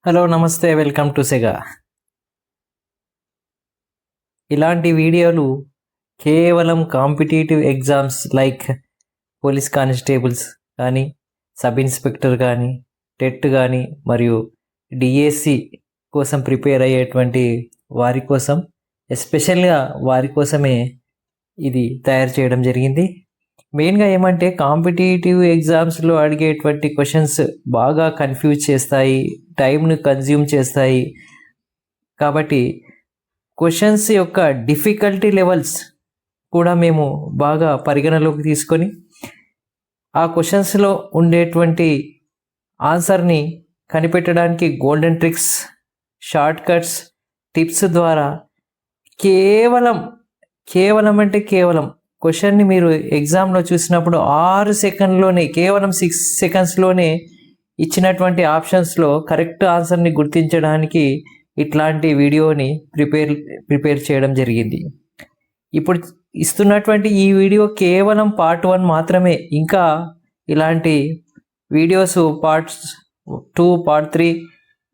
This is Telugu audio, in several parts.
హలో నమస్తే వెల్కమ్ టు సెగా. ఇలాంటి వీడియోలు కేవలం competitive exams like police constables కానీ, సబ్ ఇన్స్పెక్టర్ కానీ, టెట్ కానీ మరియు డిఎస్సి కోసం ప్రిపేర్ అయ్యేటువంటి వారి కోసం, ఎస్పెషల్గా వారి కోసమే ఇది తయారు చేయడం జరిగింది. మెయిన్గా ఏమంటే కాంపిటేటివ్ ఎగ్జామ్స్లో అడిగేటువంటి క్వశ్చన్స్ బాగా కన్ఫ్యూజ్ చేస్తాయి, టైంను కన్జ్యూమ్ చేస్తాయి. కాబట్టి క్వశ్చన్స్ యొక్క డిఫికల్టీ లెవెల్స్ కూడా మేము బాగా పరిగణలోకి తీసుకొని ఆ క్వశ్చన్స్లో ఉండేటువంటి ఆన్సర్ని కనిపెట్టడానికి golden tricks, short cuts, tips ద్వారా కేవలం క్వశ్చన్ని మీరు ఎగ్జామ్లో చూసినప్పుడు 6 సెకండ్లోనే, కేవలం 6 సెకండ్స్లోనే ఇచ్చినటువంటి ఆప్షన్స్లో కరెక్ట్ ఆన్సర్ని గుర్తించడానికి ఇట్లాంటి వీడియోని ప్రిపేర్ చేయడం జరిగింది. ఇప్పుడు ఇస్తున్నటువంటి ఈ వీడియో కేవలం పార్ట్ 1 మాత్రమే. ఇంకా ఇలాంటి వీడియోస్ పార్ట్స్ 2, పార్ట్ 3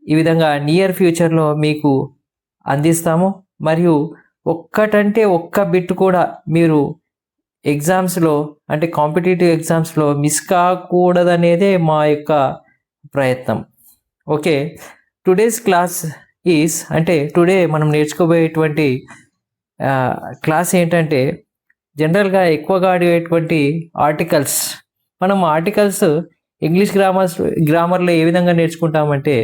ఈ విధంగా నియర్ ఫ్యూచర్లో మీకు అందిస్తాము. మరియు ఒక్క బిట్ కూడా మీరు ఎగ్జామ్స్లో అంటే కాంపిటేటివ్ ఎగ్జామ్స్లో మిస్ కాకూడదనేదే మా యొక్క ప్రయత్నం. ఓకే, టుడేస్ క్లాస్ టుడే మనం నేర్చుకోబోయేటువంటి క్లాస్ ఏంటంటే జనరల్గా ఎక్కువగా అడిగేటువంటి ఆర్టికల్స్. మనం ఆర్టికల్స్ ఇంగ్లీష్ గ్రామర్లో ఏ విధంగా నేర్చుకుంటామంటే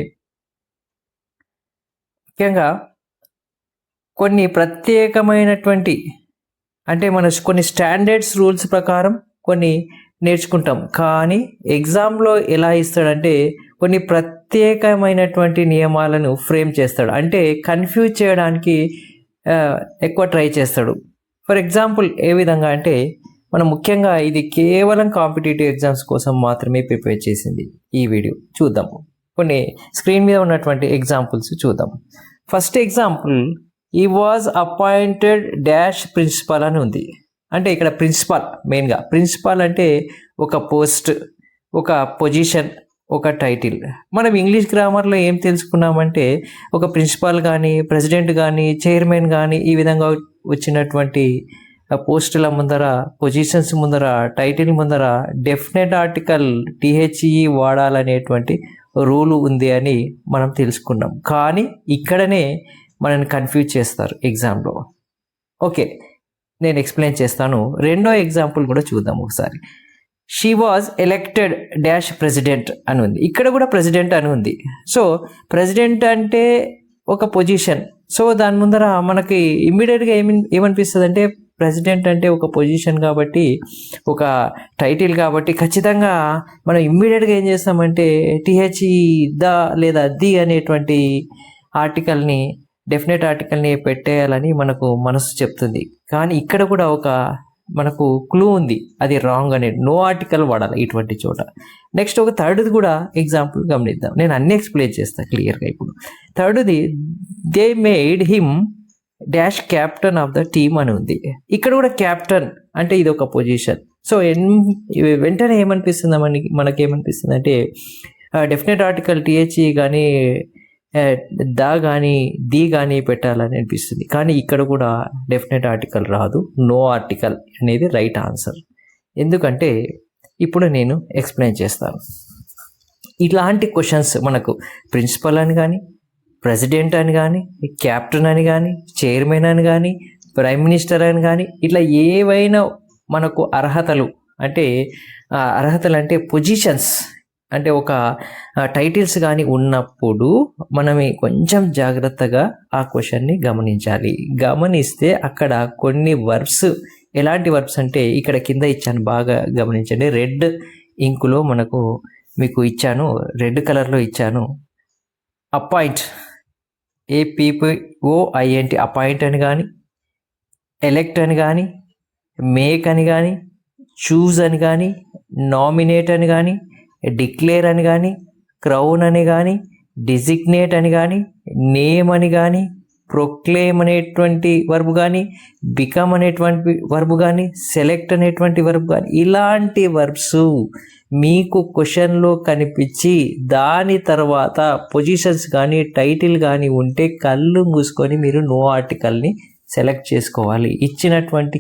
ముఖ్యంగా కొన్ని ప్రత్యేకమైనటువంటి కొన్ని స్టాండర్డ్స్ రూల్స్ ప్రకారం కొన్ని నేర్చుకుంటాం. కానీ ఎగ్జామ్లో ఎలా ఇస్తాడంటే కొన్ని ప్రత్యేకమైనటువంటి నియమాలను ఫ్రేమ్ చేస్తాడు. అంటే కన్ఫ్యూజ్ చేయడానికి ఎక్కువ ట్రై చేస్తాడు. ఫర్ ఎగ్జాంపుల్ ఏ విధంగా అంటే మనం ముఖ్యంగా ఇది కేవలం కాంపిటేటివ్ ఎగ్జామ్స్ కోసం మాత్రమే ప్రిపేర్ చేసింది ఈ వీడియో. చూద్దాము, కొన్ని స్క్రీన్ మీద ఉన్నటువంటి ఎగ్జాంపుల్స్ చూద్దాం. ఫస్ట్ ఎగ్జాంపుల్, ఈ వాజ్ అపాయింటెడ్ డాష్ ప్రిన్సిపల్ అని ఉంది. అంటే ఇక్కడ ప్రిన్సిపల్ అంటే ఒక పోస్ట్, ఒక పొజిషన్, ఒక టైటిల్. మనం ఇంగ్లీష్ గ్రామర్లో ఏం తెలుసుకున్నామంటే ఒక ప్రిన్సిపాల్ కానీ, ప్రెసిడెంట్ కానీ, చైర్మన్ కానీ ఈ విధంగా వచ్చినటువంటి పోస్టుల ముందర, పొజిషన్స్ ముందర, టైటిల్ ముందర డెఫినెట్ ఆర్టికల్ THE వాడాలనేటువంటి రూలు ఉంది అని మనం తెలుసుకున్నాం. కానీ ఇక్కడనే మనల్ని కన్ఫ్యూజ్ చేస్తారు ఎగ్జామ్లో. ఓకే, నేను ఎక్స్ప్లెయిన్ చేస్తాను. రెండో ఎగ్జాంపుల్ కూడా చూద్దాం ఒకసారి. She was elected dash president అని ఉంది. ఇక్కడ కూడా ప్రెసిడెంట్ అని ఉంది. సో ప్రెసిడెంట్ అంటే ఒక పొజిషన్. సో దాని ముందర మనకి ఇమ్మీడియట్గా ఏమనిపిస్తుంది అంటే ప్రెసిడెంట్ అంటే ఒక పొజిషన్ కాబట్టి, ఒక టైటిల్ కాబట్టి ఖచ్చితంగా మనం ఇమ్మీడియట్గా ఏం చేస్తామంటే THE లేదా ది అనేటువంటి ఆర్టికల్ని, డెఫినెట్ ఆర్టికల్ని పెట్టేయాలని మనసు చెప్తుంది. కానీ ఇక్కడ కూడా ఒక మనకు క్లూ ఉంది, అది రాంగ్ అనేది. నో ఆర్టికల్ వాడాలి ఇటువంటి చోట. నెక్స్ట్ ఒక థర్డ్ది కూడా ఎగ్జాంపుల్ గమనిద్దాం. నేను అన్నీ ఎక్స్ప్లెయిన్ చేస్తాను క్లియర్గా. ఇప్పుడు థర్డ్ది, they made him dash captain of the team అని ఉంది. ఇక్కడ కూడా క్యాప్టెన్ అంటే ఇది ఒక పొజిషన్. సో వెంటనే ఏమనిపిస్తుంది మనకేమనిపిస్తుంది అంటే డెఫినెట్ ఆర్టికల్ THE కానీ, కానీ, ది కానీ పెట్టాలని అనిపిస్తుంది. కానీ ఇక్కడ కూడా డెఫినెట్ ఆర్టికల్ రాదు, నో ఆర్టికల్ అనేది రైట్ ఆన్సర్. ఎందుకంటే ఇప్పుడు నేను ఎక్స్ప్లెయిన్ చేస్తాను. ఇలాంటి క్వశ్చన్స్ మనకు ప్రిన్సిపల్ అని కానీ, ప్రెసిడెంట్ అని కానీ, క్యాప్టెన్ అని కానీ, చైర్మన్ అని కానీ, ప్రైమ్ మినిస్టర్ అని కానీ, ఇట్లా ఏవైనా మనకు అర్హతలు అంటే పొజిషన్స్ అంటే ఒక టైటిల్స్ కానీ ఉన్నప్పుడు మనం కొంచెం జాగ్రత్తగా ఆ క్వశ్చన్ని గమనించాలి. గమనిస్తే అక్కడ కొన్ని వర్బ్స్, ఎలాంటి వర్బ్స్ అంటే ఇక్కడ కింద ఇచ్చాను, బాగా గమనించండి. రెడ్ ఇంకులో మీకు ఇచ్చాను, రెడ్ కలర్లో ఇచ్చాను. అపాయింట్, APPOINT అపాయింట్ అని కానీ, ఎలెక్ట్ అని కానీ, మేక్ అని కానీ, చూజ్ అని కానీ, నామినేట్ అని కానీ, డిక్లేర్ అని కానీ, క్రౌన్ అని కానీ, డిజిగ్నేట్ అని కానీ, నేమ్ అని కానీ, ప్రొక్లేమ్ అనేటువంటి వర్బ్ కానీ, బికమ్ అనేటువంటి వర్బ్ కానీ, సెలెక్ట్ అనేటువంటి వర్బ్ కానీ, ఇలాంటి వర్బ్స్ మీకు క్వశ్చన్లో కనిపించి దాని తర్వాత పొజిషన్స్ కానీ టైటిల్ కానీ ఉంటే కళ్ళు మూసుకొని మీరు నో ఆర్టికల్ని సెలెక్ట్ చేసుకోవాలి.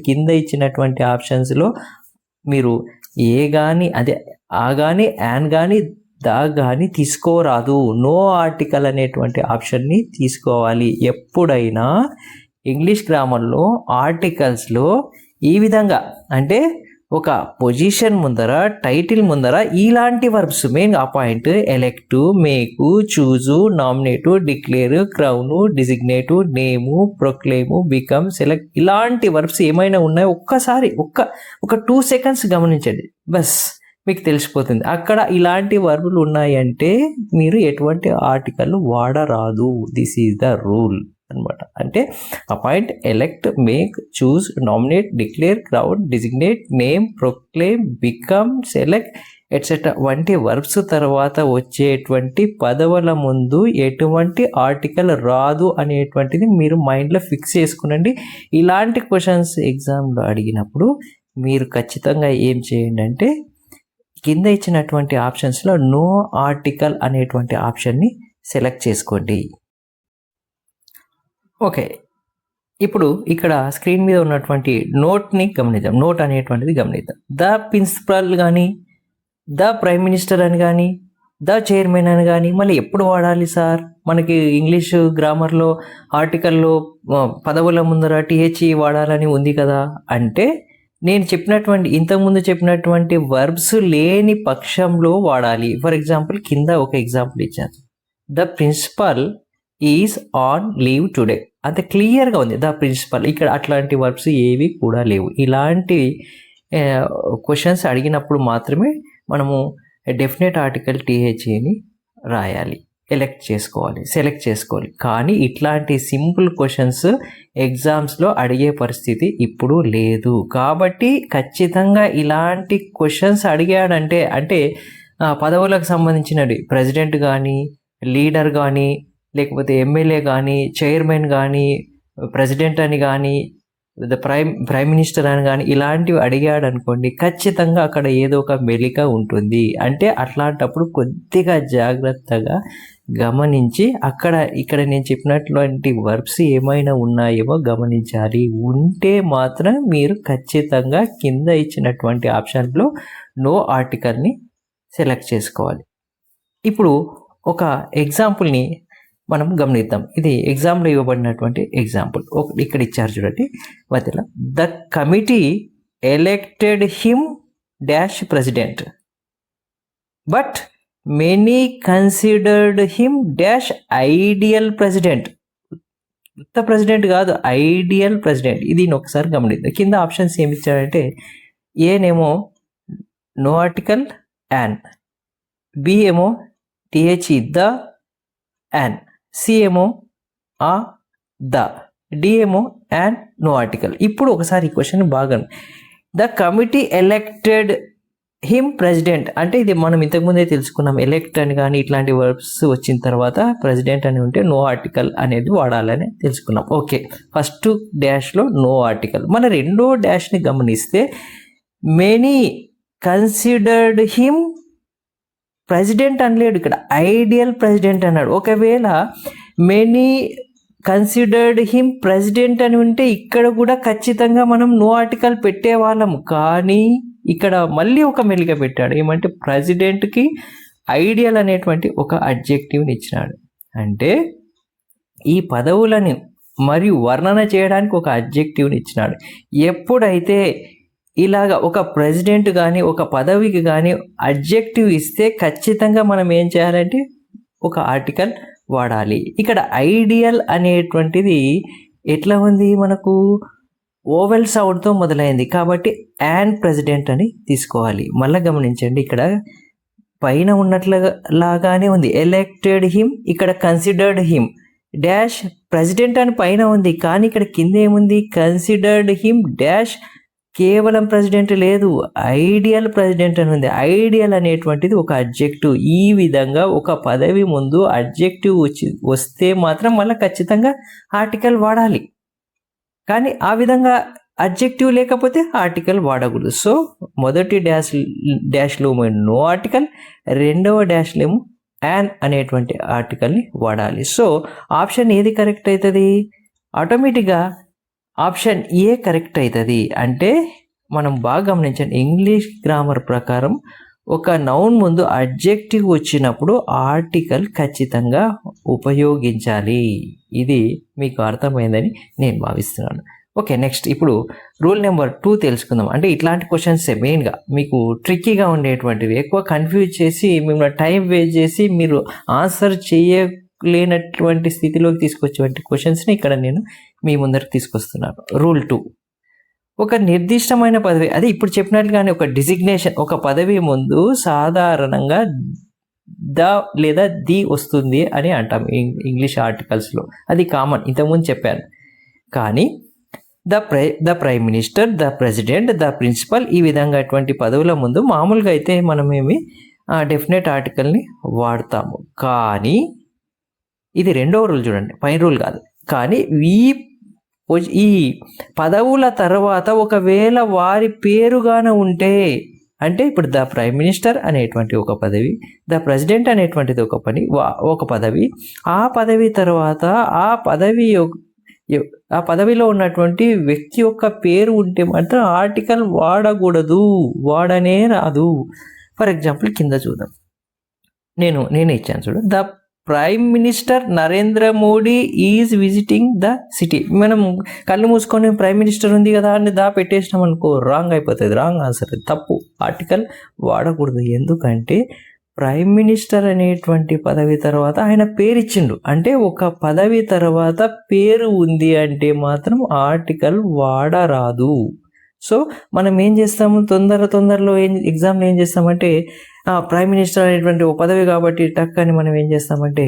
కింద ఇచ్చినటువంటి ఆప్షన్స్లో మీరు ఏ కానీ అదే ఆ కానీ యాన్ కానీ దా కానీ తీసుకోరాదు. నో ఆర్టికల్ అనేటువంటి ఆప్షన్ని తీసుకోవాలి. ఎప్పుడైనా ఇంగ్లీష్ గ్రామర్లో ఆర్టికల్స్లో ఈ విధంగా అంటే ఒక పొజిషన్ ముందర టైటిల్ ముందర ఇలాంటి వర్బ్స్ మెయిన్ పాయింట్ ఎలెక్ట్, మేకు, చూజు, నామినేటు, డిక్లేర్, క్రౌను, డిజిగ్నేటు, నేము, ప్రొక్లేము, బికమ్, సెలెక్ట్ ఇలాంటి వర్బ్స్ ఏమైనా ఉన్నాయో ఒక్కసారి ఒక 2 seconds గమనించండి. బస్ మీకు తెలిసిపోతుంది. అక్కడ ఇలాంటి వర్బులు ఉన్నాయంటే మీరు ఎటువంటి ఆర్టికల్ వాడరాదు. దిస్ ఈజ్ ద రూల్ అనమాట. అంటే appoint, elect, make, choose, nominate, declare, crowd, designate, name, proclaim, become, select etcetera వంటి వర్బ్స్ తర్వాత వచ్చేటువంటి పదవుల ముందు ఎటువంటి ఆర్టికల్ రాదు అనేటువంటిది మీరు మైండ్లో ఫిక్స్ చేసుకునండి. ఇలాంటి క్వశ్చన్స్ ఎగ్జామ్లో అడిగినప్పుడు మీరు ఖచ్చితంగా ఏం చేయండి అంటే కింద ఇచ్చినటువంటి ఆప్షన్స్లో నో ఆర్టికల్ అనేటువంటి ఆప్షన్ని సెలెక్ట్ చేసుకోండి. ఓకే, ఇప్పుడు ఇక్కడ స్క్రీన్ మీద ఉన్నటువంటి నోట్ని గమనిద్దాం. నోట్ అనేటువంటిది గమనిద్దాం. ద ప్రిన్సిపల్ కానీ, ద ప్రైమ్ మినిస్టర్ అని కానీ, ద చైర్మన్ అని కానీ మళ్ళీ ఎప్పుడు వాడాలి సార్? మనకి ఇంగ్లీష్ గ్రామర్లో ఆర్టికల్లో పదవుల ముందర టీహెచ్ఈ వాడాలని ఉంది కదా అంటే నేను ఇంతకుముందు చెప్పినటువంటి వర్బ్స్ లేని పక్షంలో వాడాలి. ఫర్ ఎగ్జాంపుల్ కింద ఒక ఎగ్జాంపుల్ ఇచ్చాను. The principal is on leave today. అంత క్లియర్గా ఉంది ద ప్రిన్సిపల్. ఇక్కడ అట్లాంటి వర్బ్స్ ఏవి కూడా లేవు. ఇలాంటి క్వశ్చన్స్ అడిగినప్పుడు మాత్రమే మనము డెఫినెట్ ఆర్టికల్ టీహెచ్ఏని రాయాలి, సెలెక్ట్ చేసుకోవాలి. కానీ ఇట్లాంటి సింపుల్ క్వశ్చన్స్ ఎగ్జామ్స్లో అడిగే పరిస్థితి ఇప్పుడు లేదు. కాబట్టి ఖచ్చితంగా ఇలాంటి క్వశ్చన్స్ అడిగాడంటే అంటే పదవులకు సంబంధించినవి ప్రెసిడెంట్ కానీ, లీడర్ కానీ, లేకపోతే ఎమ్మెల్యే కానీ, చైర్మన్ కానీ, ప్రెసిడెంట్ అని కానీ, ప్రైమ్ మినిస్టర్ అని కానీ ఇలాంటివి అడిగాడు అనుకోండి, ఖచ్చితంగా అక్కడ ఏదో ఒక మెలిక ఉంటుంది. అంటే అట్లాంటప్పుడు కొద్దిగా జాగ్రత్తగా గమనించి ఇక్కడ నేను చెప్పినటువంటి వర్బ్స్ ఏమైనా ఉన్నాయేమో గమనించాలి. ఉంటే మాత్రం మీరు ఖచ్చితంగా కింద ఇచ్చినటువంటి ఆప్షన్లో నో ఆర్టికల్ని సెలెక్ట్ చేసుకోవాలి. ఇప్పుడు ఒక ఎగ్జాంపుల్ని మనం గమనిద్దాం. ఇది ఎగ్జామ్లో ఇవ్వబడినటువంటి ఎగ్జాంపుల్. ఇక్కడ ఇచ్చారు చూడండి మధ్యలో. The committee elected him dash president but many considered him dash ideal president. కొత్త ప్రెసిడెంట్ కాదు, ఐడియల్ ప్రెసిడెంట్. ఇది ఒకసారి గమనిద్దాం. కింద ఆప్షన్స్ ఏమి ఇచ్చారంటే ఏనేమో నో ఆర్టికల్ యాన్, బి ఏమో టిహెచ్ఈ ద యాన్, సి ఏమో ఆ ద, డి ఏమో యాన్ నో ఆర్టికల్. ఇప్పుడు ఒకసారి ఈ క్వశ్చన్ బాగా the committee elected him president అంటే ఇది మనం ఇంతకుముందే తెలుసుకున్నాం. ఎలెక్ట్ అని కానీ ఇట్లాంటి వర్బ్స్ వచ్చిన తర్వాత ప్రెసిడెంట్ అని ఉంటే నో ఆర్టికల్ అనేది వాడాలని తెలుసుకున్నాం. ఓకే, ఫస్ట్ డాష్లో నో ఆర్టికల్. మన రెండో డాష్ని గమనిస్తే మెనీ కన్సిడర్డ్ హిమ్ ప్రెసిడెంట్ అనలేడు, ఇక్కడ ఐడియల్ ప్రెసిడెంట్ అన్నాడు. ఒకవేళ మెనీ కన్సిడర్డ్ హిమ్ ప్రెసిడెంట్ అని ఉంటే ఇక్కడ కూడా ఖచ్చితంగా మనం నో ఆర్టికల్ పెట్టేవాళ్ళం. కానీ ఇక్కడ మళ్ళీ ఒక మెలిక పెట్టాడు. ఏమంటే ప్రెసిడెంట్కి ఐడియల్ అనేటువంటి ఒక అడ్జెక్టివ్ని ఇచ్చినాడు. అంటే ఈ పదవులని మరియు వర్ణన చేయడానికి ఒక అడ్జెక్టివ్ని ఇచ్చినాడు. ఎప్పుడైతే ఇలాగ ఒక ప్రెసిడెంట్ కానీ ఒక పదవికి కానీ అడ్జెక్టివ్ ఇస్తే ఖచ్చితంగా మనం ఏం చేయాలంటే ఒక ఆర్టికల్ వాడాలి. ఇక్కడ ఐడియల్ అనేటువంటిది ఎట్లా ఉంది, మనకు ఓవెల్ సౌండ్తో మొదలైంది కాబట్టి యాన్ ప్రెసిడెంట్ అని తీసుకోవాలి. మళ్ళీ గమనించండి, ఇక్కడ పైన ఉన్నట్లుగానే ఉంది ఎలెక్టెడ్ హిమ్, ఇక్కడ కన్సిడర్డ్ హిమ్ డాష్ ప్రెసిడెంట్ అని పైన ఉంది. కానీ ఇక్కడ కింద ఏముంది కన్సిడర్డ్ హిమ్ డాష్ కేవలం ప్రెసిడెంట్ లేదు, ఐడియల్ ప్రెసిడెంట్ అని ఉంది. ఐడియల్ అనేటువంటిది ఒక అడ్జెక్టివ్. ఈ విధంగా ఒక పదవి ముందు అడ్జెక్టివ్ వస్తే మాత్రం మళ్ళీ ఖచ్చితంగా ఆర్టికల్ వాడాలి. కానీ ఆ విధంగా అడ్జెక్టివ్ లేకపోతే ఆర్టికల్ వాడకూడదు. సో మొదటి డాష్లో నో ఆర్టికల్, రెండవ డాష్లో ఏమో యాన్ అనేటువంటి ఆర్టికల్ని వాడాలి. సో ఆప్షన్ ఏది కరెక్ట్ అవుతుంది? ఆటోమేటిక్గా ఆప్షన్ ఏ కరెక్ట్ అవుతుంది. అంటే మనం బాగా గమనించండి, ఇంగ్లీష్ గ్రామర్ ప్రకారం ఒక నౌన్ ముందు అడ్జెక్టివ్ వచ్చినప్పుడు ఆర్టికల్ ఖచ్చితంగా ఉపయోగించాలి. ఇది మీకు అర్థమైందని నేను భావిస్తున్నాను. ఓకే, నెక్స్ట్ ఇప్పుడు రూల్ నెంబర్ 2 తెలుసుకుందాం. అంటే ఇట్లాంటి క్వశ్చన్స్ మెయిన్గా మీకు ట్రిక్కీగా ఉండేటువంటివి, ఎక్కువ కన్ఫ్యూజ్ చేసి మిమ్మల్ని టైం వేస్ట్ చేసి మీరు ఆన్సర్ చేయలేనటువంటి స్థితిలోకి తీసుకొచ్చేటువంటి క్వశ్చన్స్ని ఇక్కడ నేను మీ ముందరికి తీసుకొస్తున్నాను. రూల్ 2, ఒక నిర్దిష్టమైన పదవి, అదే ఇప్పుడు చెప్పినట్లుగానే ఒక డిజిగ్నేషన్, ఒక పదవి ముందు సాధారణంగా ద లేదా ది వస్తుంది అని అంటాం ఇంగ్లీష్ ఆర్టికల్స్లో. అది కామన్, ఇంతకుముందు చెప్పాను. కానీ the prime minister, the president, the principal, ఈ విధంగా అటువంటి పదవుల ముందు మామూలుగా అయితే మనమేమి డెఫినెట్ ఆర్టికల్ని వాడతాము. కానీ ఇది రెండవ రూల్ చూడండి, పైన రూల్ కాదు. కానీ ఈ పదవుల తర్వాత ఒకవేళ వారి పేరుగాన ఉంటే, అంటే ఇప్పుడు ద ప్రైమ్ మినిస్టర్ అనేటువంటి ఒక పదవి, ద ప్రెసిడెంట్ అనేటువంటిది ఒక పదవి, ఆ పదవి తర్వాత ఆ పదవిలో ఉన్నటువంటి వ్యక్తి యొక్క పేరు ఉంటే మాత్రం ఆర్టికల్ వాడకూడదు, వాడనే రాదు. ఫర్ ఎగ్జాంపుల్ కింద చూద్దాం, నేనే ఇచ్చాను చూడు, the prime minister Narendra Modi is visiting the city. మనం కళ్ళు మూసుకొని ప్రైమ్ మినిస్టర్ ఉంది కదా అని పెట్టేసినాం అనుకో, రాంగ్ అయిపోతుంది, రాంగ్ ఆన్సర్, తప్పు. ఆర్టికల్ వాడకూడదు. ఎందుకంటే ప్రైమ్ మినిస్టర్ అనేటువంటి పదవి తర్వాత ఆయన పేరు ఇచ్చిండు, అంటే ఒక పదవి తర్వాత పేరు ఉంది అంటే మాత్రం ఆర్టికల్ వాడరాదు. సో మనం ఏం చేస్తాము, తొందరలో ఎగ్జామ్లో ఏం చేస్తామంటే ప్రైమ్ మినిస్టర్ అనేటువంటి ఒక పదవి కాబట్టి టక్ అని మనం ఏం చేస్తామంటే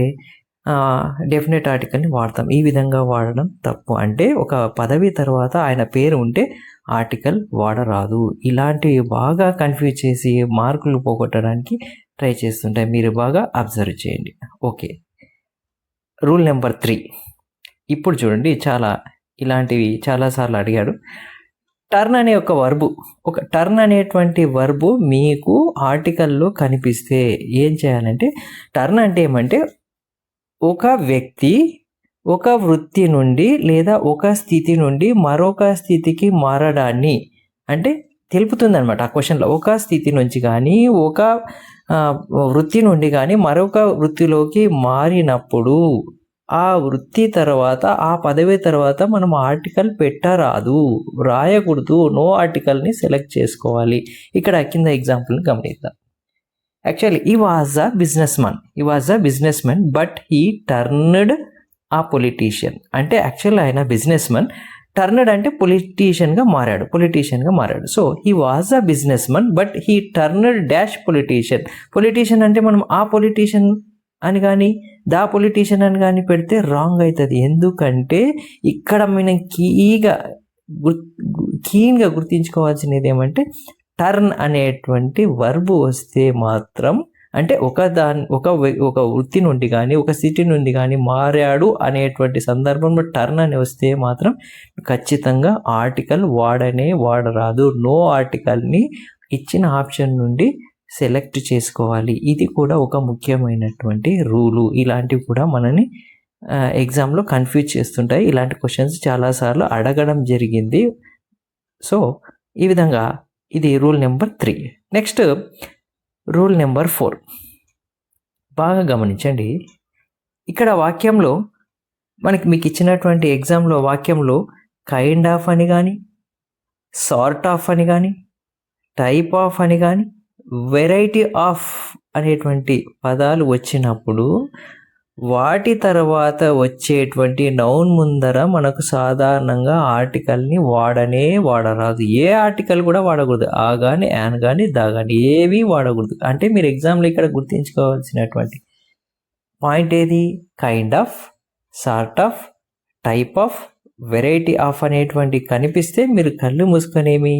డెఫినెట్ ఆర్టికల్ని వాడతాం. ఈ విధంగా వాడడం తప్పు. అంటే ఒక పదవి తర్వాత ఆయన పేరు ఉంటే ఆర్టికల్ వాడరాదు. ఇలాంటివి బాగా కన్ఫ్యూజ్ చేసి మార్కులు పోగొట్టడానికి ట్రై చేస్తుంటాయి, మీరు బాగా అబ్జర్వ్ చేయండి. Okay, rule number 3. ఇప్పుడు చూడండి, ఇలాంటివి చాలాసార్లు అడిగాడు. టర్న్ అనే ఒక టర్న్ అనేటువంటి వర్బు మీకు ఆర్టికల్లో కనిపిస్తే ఏం చేయాలంటే, టర్న్ అంటే ఏమంటే ఒక వ్యక్తి ఒక వృత్తి నుండి లేదా ఒక స్థితి నుండి మరొక స్థితికి మారడాన్ని అంటే తెలుపుతుంది అనమాట. ఆ క్వశ్చన్లో ఒక స్థితి నుంచి కానీ ఒక వృత్తి నుండి కానీ మరొక వృత్తిలోకి మారినప్పుడు ఆ వృత్తి తర్వాత ఆ పదవి తర్వాత మనం ఆర్టికల్ పెట్టరాదు, రాయకూడదు, నో ఆర్టికల్ని సెలెక్ట్ చేసుకోవాలి. ఇక్కడ కింద ఎగ్జాంపుల్ని గమనిద్దాం. యాక్చువల్లీ ఈ was a business man but he turned ఆ పొలిటీషియన్. అంటే యాక్చువల్ ఆయన బిజినెస్ మ్యాన్, టర్న్డ్ అంటే పొలిటీషియన్గా మారాడు. So he was a business man but he turned dash politician అంటే మనం ఆ పొలిటీషియన్ అని కానీ దా పొలిటీషియన్ అని కానీ పెడితే రాంగ్ అవుతుంది. ఎందుకంటే ఇక్కడ మనం కీన్గా గుర్తించుకోవాల్సినది ఏమంటే టర్న్ అనేటువంటి వర్బు వస్తే మాత్రం, అంటే ఒక వృత్తి నుండి కానీ ఒక స్థితి నుండి కానీ మారాడు అనేటువంటి సందర్భంలో టర్న్ అని వస్తే మాత్రం ఖచ్చితంగా ఆర్టికల్ వాడరాదు. నో ఆర్టికల్ని ఇచ్చిన ఆప్షన్ నుండి సెలెక్ట్ చేసుకోవాలి. ఇది కూడా ఒక ముఖ్యమైనటువంటి రూలు. ఇలాంటివి కూడా మనని ఎగ్జామ్లో కన్ఫ్యూజ్ చేస్తుంటాయి. ఇలాంటి క్వశ్చన్స్ చాలాసార్లు అడగడం జరిగింది. సో ఈ విధంగా ఇది rule number 3. Next rule number 4. బాగా గమనించండి, ఇక్కడ వాక్యంలో మీకు ఇచ్చినటువంటి ఎగ్జామ్లో వాక్యంలో కైండ్ ఆఫ్ అని కానీ, సార్ట్ ఆఫ్ అని కానీ, టైప్ ఆఫ్ అని కానీ, వెరైటీ ఆఫ్ అనేటువంటి పదాలు వచ్చినప్పుడు వాటి తర్వాత వచ్చేటువంటి నౌన్ ముందర మనకు సాధారణంగా ఆర్టికల్ని వాడరాదు. ఏ ఆర్టికల్ కూడా వాడకూడదు. ఆ కానీ, యాన్ కానీ, దా కానీ ఏవి వాడకూడదు. అంటే మీరు ఎగ్జామ్లో ఇక్కడ గుర్తించుకోవాల్సినటువంటి పాయింట్ ఏది? Kind of, sort of, type of, variety of అనేటువంటి కనిపిస్తే మీరు కళ్ళు మూసుకొనేమి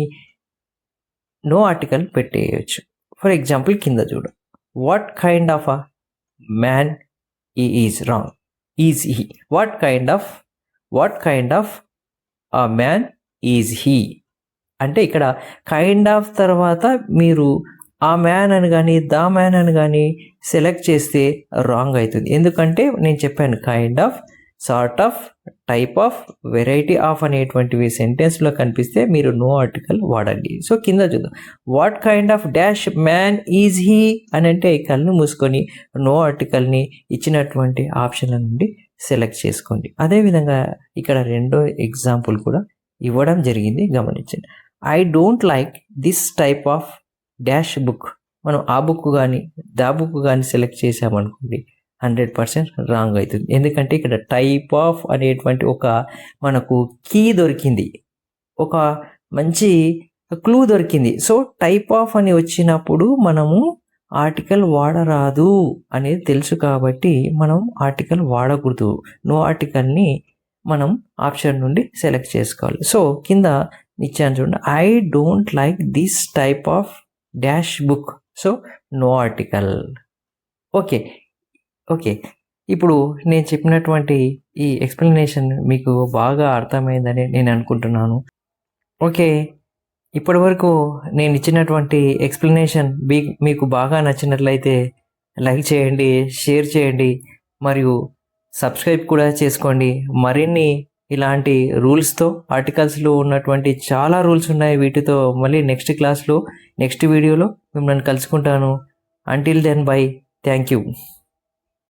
నో ఆర్టికల్ పెట్టేయచ్చు. ఫర్ ఎగ్జాంపుల్ కింద చూడు, what kind of a man is wrong, is he. What kind of a man is he అంటే ఇక్కడ కైండ్ ఆఫ్ తర్వాత మీరు ఆ మ్యాన్ అని కానీ ద మ్యాన్ అని కానీ సెలెక్ట్ చేస్తే రాంగ్ అవుతుంది. ఎందుకంటే నేను చెప్పాను kind of, sort of, type of, variety of అనేటువంటివి సెంటెన్స్లో కనిపిస్తే మీరు నో ఆర్టికల్ వాడండి. సో కింద చూద్దాం, what kind of dash man is he అని అంటే కళ్ళు మూసుకొని నో ఆర్టికల్ని ఇచ్చినటువంటి ఆప్షన్ల నుండి సెలెక్ట్ చేసుకోండి. అదేవిధంగా ఇక్కడ రెండో ఎగ్జాంపుల్ కూడా ఇవ్వడం జరిగింది, గమనించండి. I don't like this type of dash book. మనం ఆ బుక్ కానీ దా బుక్ కానీ సెలెక్ట్ చేసామనుకోండి 100% రాంగ్ అవుతుంది. ఎందుకంటే ఇక్కడ టైప్ ఆఫ్ అనేటువంటి ఒక మనకు కీ దొరికింది, ఒక మంచి క్లూ దొరికింది. సో టైప్ ఆఫ్ అని వచ్చినప్పుడు మనము ఆర్టికల్ వాడరాదు అనేది తెలుసు కాబట్టి మనం ఆర్టికల్ వాడకూడదు. నో ఆర్టికల్ని మనం ఆప్షన్ నుండి సెలెక్ట్ చేసుకోవాలి. సో కింద ఇచ్చాను చూడండి, I don't like this type of dash book. So no article. Okay ఇప్పుడు నేను చెప్పినటువంటి ఈ ఎక్స్ప్లెనేషన్ మీకు బాగా అర్థమైందని నేను అనుకుంటున్నాను. ఓకే, ఇప్పటి వరకు నేను ఇచ్చినటువంటి ఎక్స్ప్లెనేషన్ మీకు బాగా నచ్చినట్లయితే లైక్ చేయండి, షేర్ చేయండి, మరియు సబ్స్క్రైబ్ కూడా చేసుకోండి. మరిన్ని ఇలాంటి రూల్స్తో, ఆర్టికల్స్లో ఉన్నటువంటి చాలా రూల్స్ ఉన్నాయి. వీటితో మళ్ళీ నెక్స్ట్ క్లాస్లో, నెక్స్ట్ వీడియోలో మిమ్మల్ని కలుసుకుంటాను. Until then bye. Thank you.